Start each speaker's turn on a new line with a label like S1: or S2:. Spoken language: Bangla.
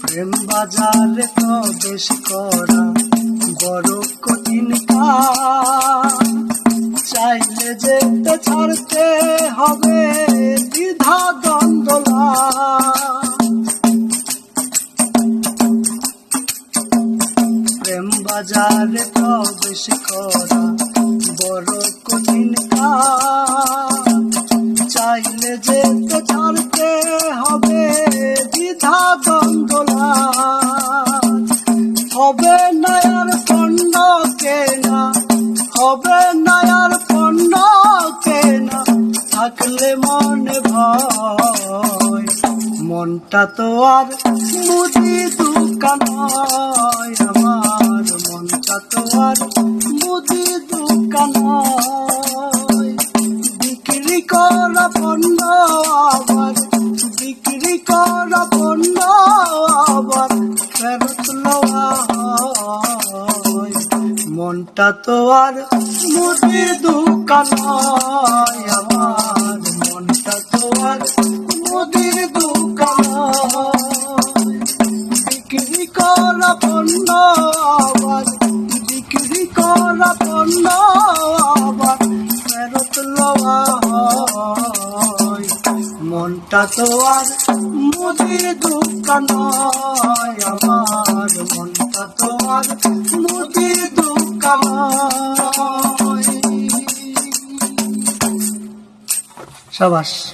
S1: প্রেম বাজারে প্রবেশ করা বড় কঠিন কাজ। চাইলে যেতে ছাড়তে হবে দ্বিধা দ্বন্দ্ব। প্রেম বাজারে প্রবেশ করা বড় কঠিন কাজ। চাইলে যেতে ছাড়তে হবে দ্বিধা দ্বন্দ্ব। হবে না আর পণ্য কেনা, হবে না আর পণ্য কেনা, থাকলে মনে ভয়। মনটা তো আর মুদি দোকান নয়, আমার মনটা তো আর মুদি দোকান নয়। বিক্রি করা পণ্য আবার, বিক্রি করা পণ্য আবার ফেরত লওয়া হয়। মনটা তো আর মুদির দোকান নয়, আমার মনটা তো আর মুদির দোকান নয়। বিক্রি করা পণ্য আবার, বিক্রি করা পণ্য আবার ফেরত লওয়া হয়। মনটা তো আর মুদির দোকান নয়, আমার মনটা তো আর মুদির দোকান নয়। সাবাস।